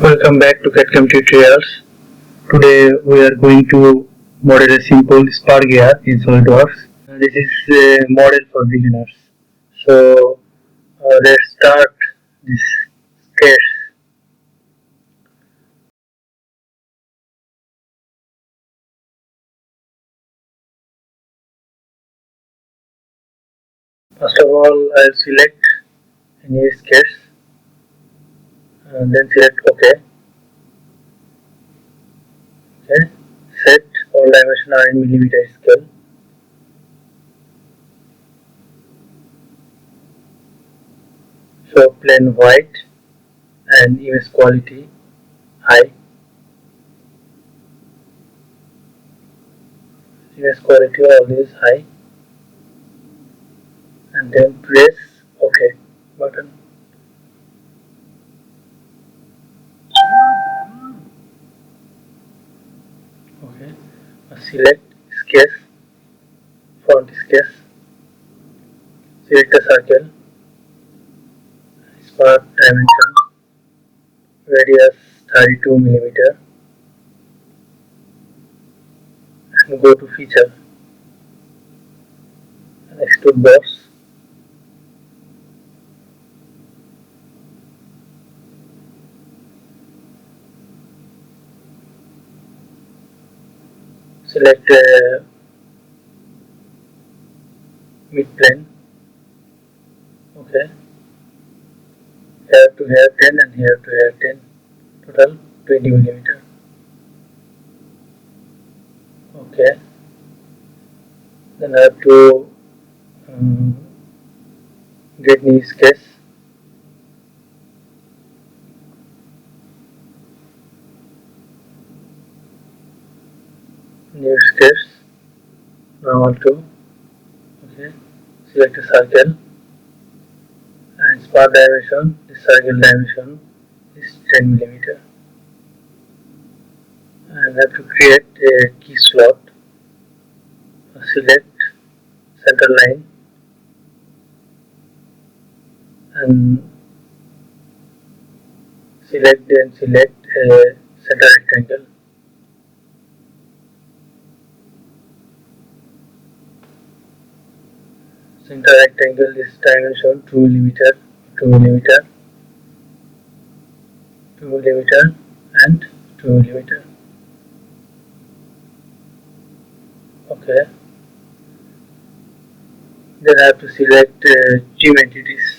Welcome back to CAD/CAM tutorials. Today we are going to model a simple Spar Gear in SolidWorks. This is a model for beginners. So let's start this sketch. First of all, I'll select a new sketch and then select OK. Okay. Set all dimensions are in millimeter scale. Show plane white and image quality high. Image quality always high. And then press OK button. Okay. Select sketch, front sketch, select a circle, spar dimension, radius 32 millimeter, and go to feature and extrude box. Select mid plane. Okay. Here to here 10 and here to here 10. Total 20 millimeter. Okay. Then I have to get new sketch. New sketch. Normal 2. Okay. Select a circle. And spar dimension, the circle dimension is 10 millimeter. And I have to create a key slot. Select center line and select a center rectangle. Center rectangle is dimension 2 millimeter, 2 millimeter, 2 millimeter, and 2 millimeter. Okay. Then I have to select trim entities.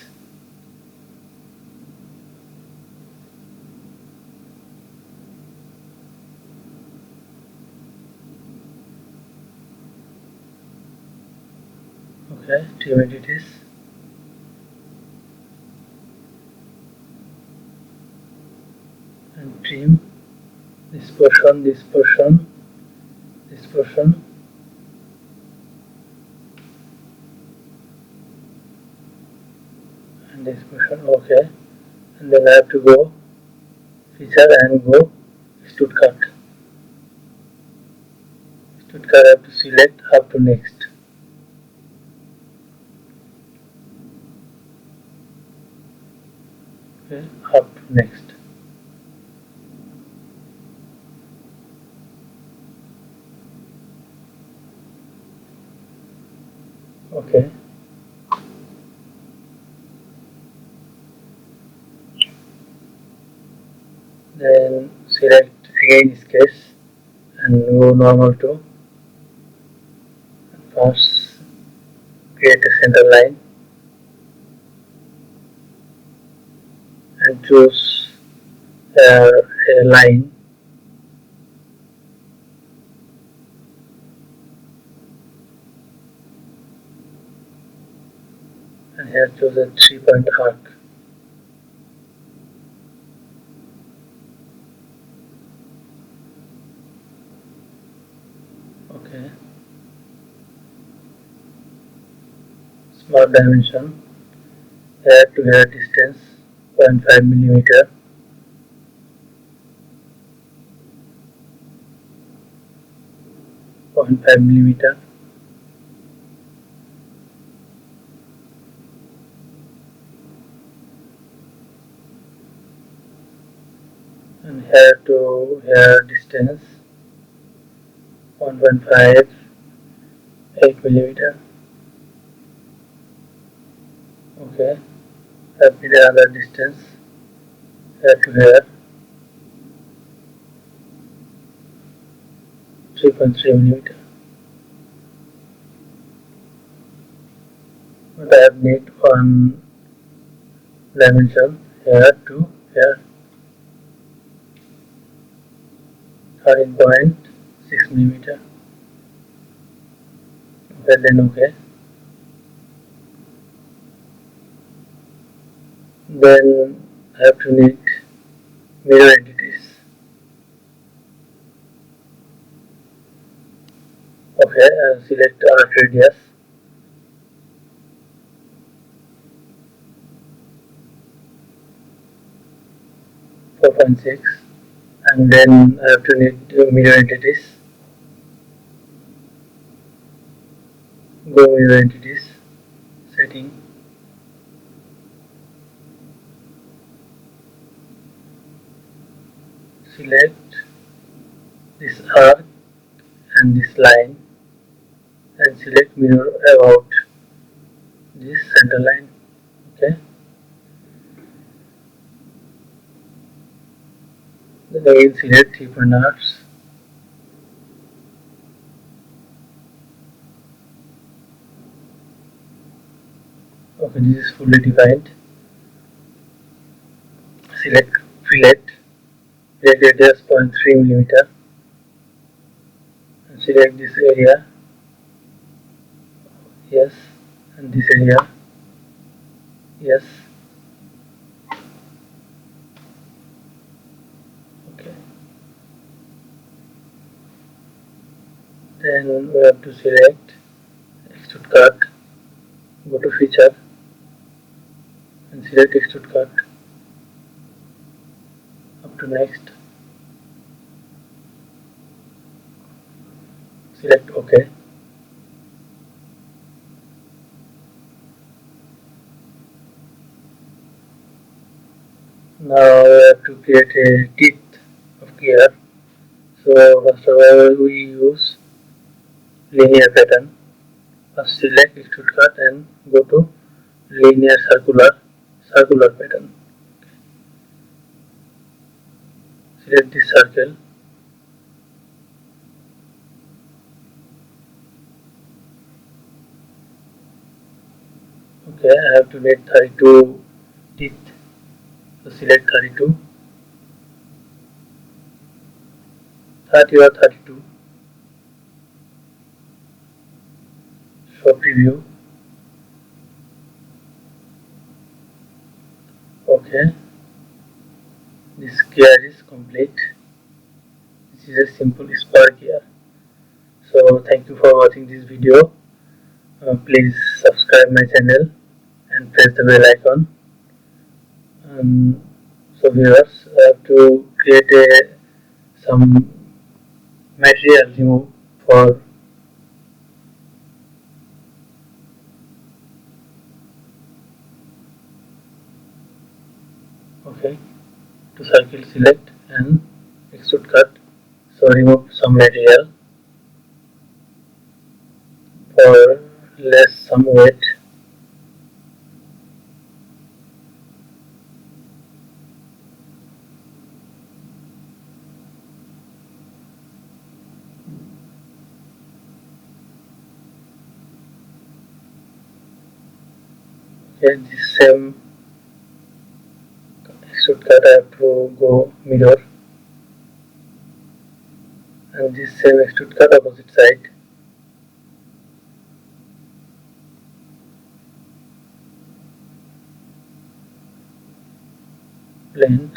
Okay, trim entities. And trim this portion, this portion, this portion. And this portion. Okay. And then I have to go feature and go extrude cut. Extrude cut I have to select up to next. Okay, up to next. Okay. Then select again sketch and go normal to. First create a center line and choose a line and here choose a 3-point arc. Okay. Smart dimension, here to here distance 0.5 millimeter. .5 millimeter. and here to here distance 1.5 8 millimeter. Okay, that be the other distance here to here 3.3 millimeter. But I have made one dimension here to here 13.6 millimeter. Okay, then okay. Then I have to need mirror entities. Okay, select arc radius. .6, and then I have to need mirror entities. Go mirror entities setting. Select this arc and this line and select mirror about this center line. Okay. Then again select 3 point arcs. Okay, this is fully defined. Select fillet radius 0.3 millimeter and select this area. Yes, and this area. Yes. Okay. Then we have to select extrude cut. Go to feature and select extrude cut. Up to next. Select OK. Now we have to create a teeth of gear. So first of all we use linear pattern. First select extrude cut and go to linear circular pattern. Select this circle. Okay, I have to make 32 teeth. So select 32, 30 or 32. Show preview. Okay, this gear is complete. This is a simple Spar gear. So thank you for watching this video. Please subscribe my channel and press the bell icon. So viewers, I have to create some material remove for okay, to circle select and extrude cut. So remove some material for less some weight. Okay, this same extrude cut I have to go mirror, and this same extrude cut opposite side. Plane,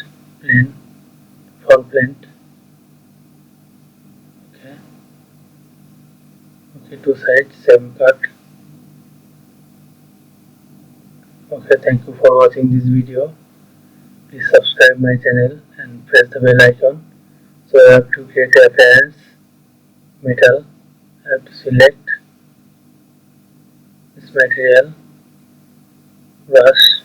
front plane. Okay. Okay, two sides, same cut. Okay, thank you for watching this video. Please subscribe my channel and press the bell icon. So I have to create a appearance metal. I have to select this material, brush,